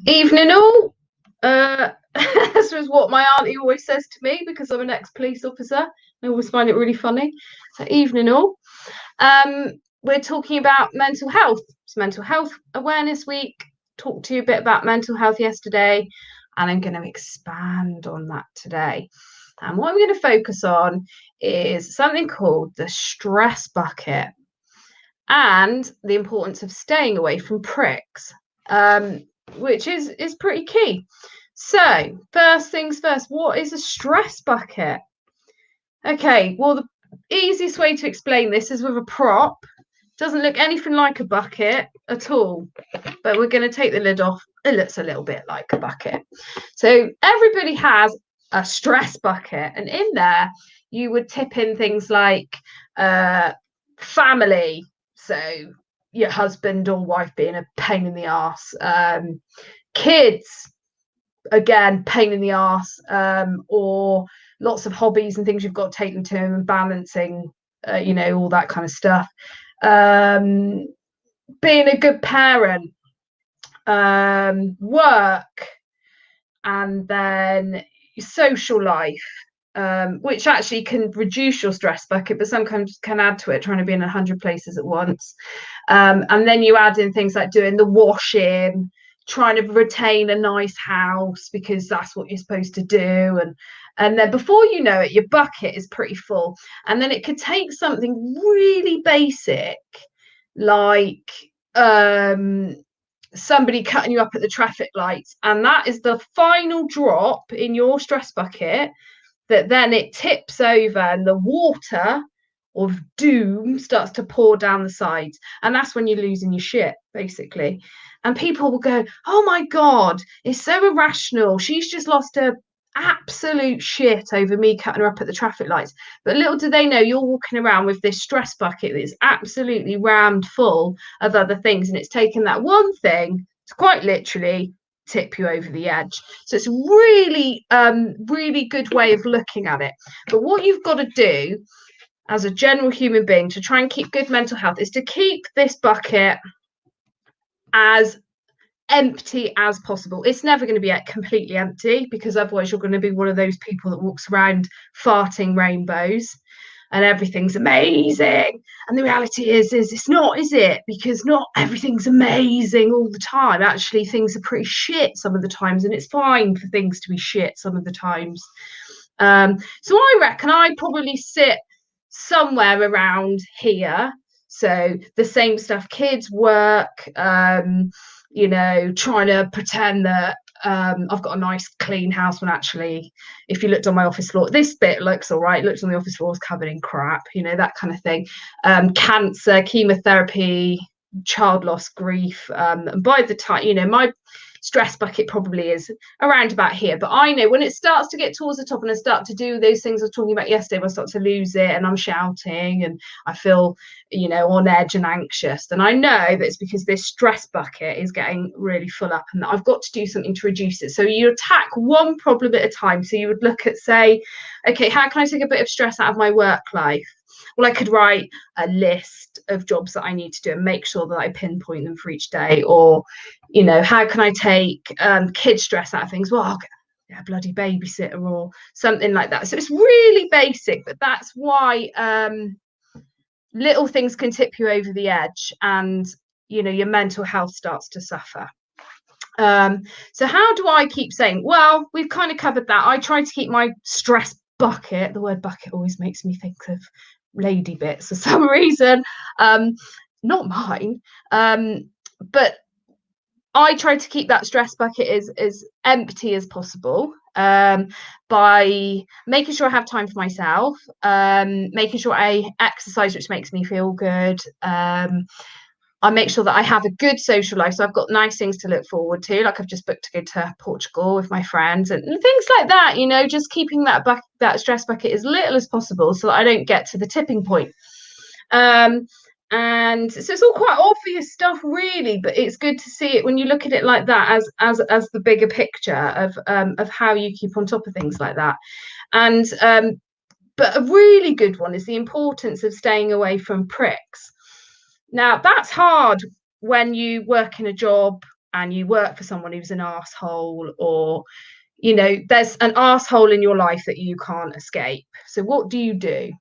Evening all. This was what my auntie always says to me because I'm an ex-police officer. I always find it really funny. So evening all. We're talking about mental health. It's Mental Health Awareness Week. Talked to you a bit about mental health yesterday, and I'm going to expand on that today. And what I'm going to focus on is something called the stress bucket and the importance of staying away from pricks. Which is pretty key. So, first things first, what is a stress bucket? Okay, well, the easiest way to explain this is with a prop. Doesn't look anything like a bucket at all, but we're going to take the lid off. It looks a little bit like a bucket. So, everybody has a stress bucket, and in there, you would tip in things like family. So, your husband or wife being a pain in the ass, kids, again, pain in the ass, or lots of hobbies and things you've got to take them to and balancing, all that kind of stuff. Being a good parent, work, and then social life. Which actually can reduce your stress bucket, but sometimes can add to it, trying to be in 100 places at once. And then you add in things like doing the washing, trying to retain a nice house because that's what you're supposed to do. And then before you know it, your bucket is pretty full. And then it could take something really basic, like somebody cutting you up at the traffic lights, and that is the final drop in your stress bucket, that then it tips over and the water of doom starts to pour down the sides. And that's when you're losing your shit, basically. And people will go, oh my God, it's so irrational. She's just lost her absolute shit over me cutting her up at the traffic lights. But little do they know, you're walking around with this stress bucket that's absolutely rammed full of other things. And it's taken that one thing to quite literally tip you over the edge. So it's really really good way of looking at it. But what you've got to do as a general human being to try and keep good mental health is to keep this bucket as empty as possible. It's never going to be completely empty, because otherwise you're going to be one of those people that walks around farting rainbows and everything's amazing. And the reality is it's not, is it? Because not everything's amazing all the time. Actually, things are pretty shit some of the times, and it's fine for things to be shit some of the times. So I reckon I probably sit somewhere around here. So the same stuff, kids, work, trying to pretend that I've got a nice clean house when actually, if you looked on my office floor, this bit looks all right. Looked on the office floor, is covered in crap, that kind of thing. Cancer, chemotherapy, child loss, grief. And by the time, my stress bucket probably is around about here. But I know when it starts to get towards the top and I start to do those things I was talking about yesterday, when I start to lose it and I'm shouting and I feel, on edge and anxious, then I know that it's because this stress bucket is getting really full up and that I've got to do something to reduce it. So you attack one problem at a time. So you would look at, say, okay, how can I take a bit of stress out of my work life? Well, I could write a list of jobs that I need to do and make sure that I pinpoint them for each day. Or, how can I take kid stress out of things? Well, I'll get a bloody babysitter or something like that. So it's really basic, but that's why little things can tip you over the edge, and your mental health starts to suffer. So how do I keep saying, well, we've kind of covered that. I try to keep my stress bucket, the word bucket always makes me think of lady bits for some reason, not mine, but I try to keep that stress bucket as empty as possible, by making sure I have time for myself, making sure I exercise, which makes me feel good. I make sure that I have a good social life. So I've got nice things to look forward to. Like I've just booked to go to Portugal with my friends and things like that, just keeping that stress bucket as little as possible so that I don't get to the tipping point. And so it's all quite obvious stuff, really, but it's good to see it when you look at it like that, as the bigger picture of how you keep on top of things like that. And but a really good one is the importance of staying away from pricks. Now, that's hard when you work in a job and you work for someone who's an arsehole, or there's an arsehole in your life that you can't escape. So what do you do?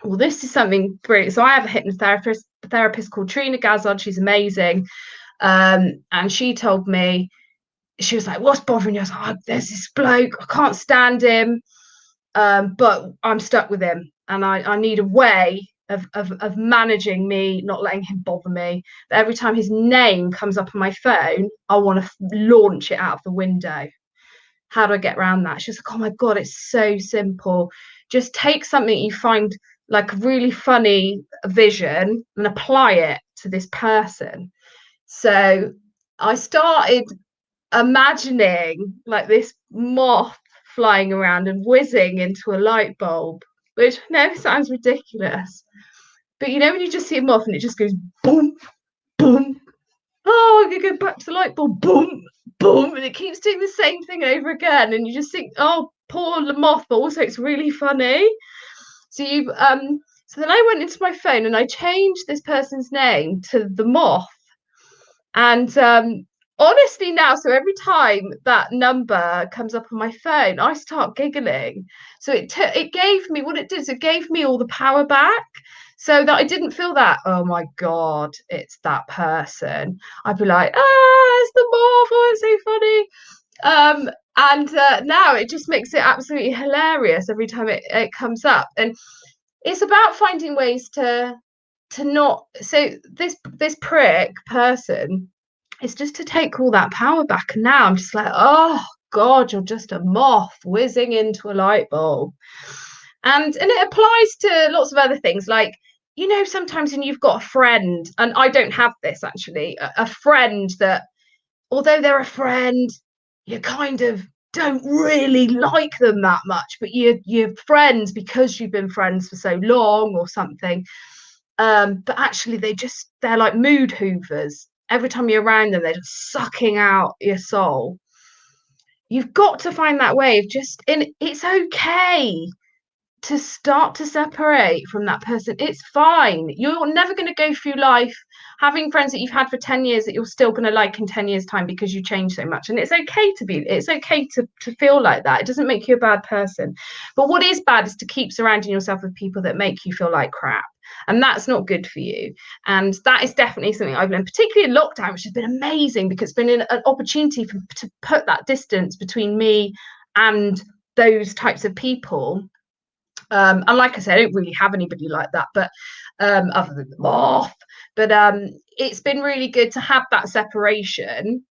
Well, this is something brilliant. So I have a hypnotherapist called Trina Gazard. She's amazing. And she told me, she was like, what's bothering you? I was like, there's this bloke, I can't stand him, but I'm stuck with him, and I need a way of managing me, not letting him bother me. But every time his name comes up on my phone, I want to launch it out of the window. How do I get around that? She's like, oh my God, it's so simple. Just take something you find like a really funny vision and apply it to this person. So I started imagining like this moth flying around and whizzing into a light bulb, which I know sounds ridiculous, but when you just see a moth and it just goes boom, boom, oh, I'm gonna go back to the light bulb, boom, boom, and it keeps doing the same thing over again, and you just think, oh, poor the moth, but also it's really funny. So so then I went into my phone and I changed this person's name to the moth, and honestly now, so every time that number comes up on my phone, I start giggling. So it gave me what it did. So it gave me all the power back, so that I didn't feel that, oh my God, it's that person. I'd be like, it's the moth. Oh, it's so funny. And now it just makes it absolutely hilarious every time it comes up. And it's about finding ways to not. So this prick person, it's just to take all that power back. And now I'm just like, oh God, you're just a moth whizzing into a light bulb. And it applies to lots of other things, like, sometimes when you've got a friend, and I don't have this actually, a friend that, although they're a friend, you kind of don't really like them that much, but you're friends because you've been friends for so long or something. But actually they're like mood hoovers. Every time you're around them, they're just sucking out your soul. You've got to find that way of it's okay to start to separate from that person. It's fine. You're never going to go through life having friends that you've had for 10 years that you're still going to like in 10 years time because you change so much. And it's okay to feel like that. It doesn't make you a bad person. But what is bad is to keep surrounding yourself with people that make you feel like crap. And that's not good for you. And that is definitely something I've learned, particularly in lockdown, which has been amazing because it's been an opportunity to put that distance between me and those types of people. And like I said, I don't really have anybody like that, but other than the moth. But it's been really good to have that separation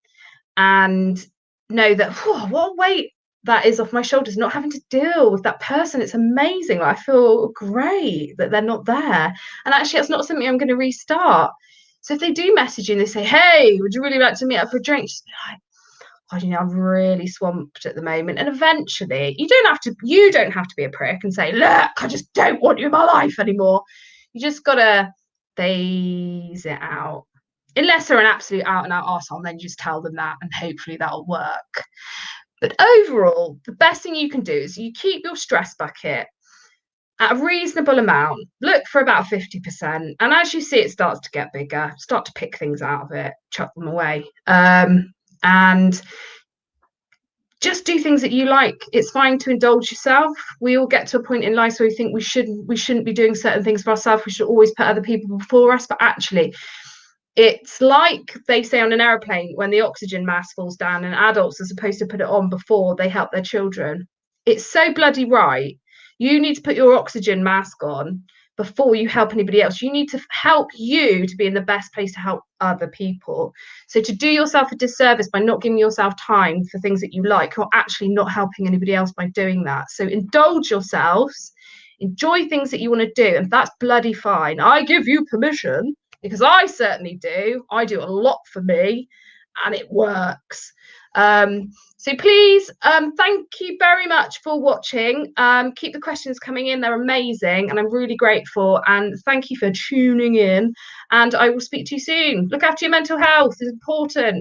and know that, what weight that is off my shoulders, not having to deal with that person. It's amazing. I feel great that they're not there. And actually, that's not something I'm going to restart. So if they do message you and they say, hey, would you really like to meet up for a drink? Just be like, I'm really swamped at the moment. And eventually you don't have to be a prick and say, look, I just don't want you in my life anymore. You just gotta phase it out. Unless they're an absolute out and out arsehole, then you just tell them that and hopefully that'll work. But overall, the best thing you can do is you keep your stress bucket at a reasonable amount. Look for about 50%. And as you see it starts to get bigger, start to pick things out of it, chuck them away. And just do things that you like. It's fine to indulge yourself. We all get to a point in life where we think we shouldn't be doing certain things for ourselves. We should always put other people before us. But actually, it's like they say on an airplane, when the oxygen mask falls down and adults are supposed to put it on before they help their children. It's so bloody right. You need to put your oxygen mask on before you help anybody else. You need to help you to be in the best place to help other people. So to do yourself a disservice by not giving yourself time for things that you like, you're actually not helping anybody else by doing that. So indulge yourselves, enjoy things that you want to do, and that's bloody fine. I give you permission because I certainly do. I do a lot for me and it works. So please, thank you very much for watching. Keep the questions coming in. They're amazing and I'm really grateful. And thank you for tuning in. And I will speak to you soon. Look after your mental health. It's important.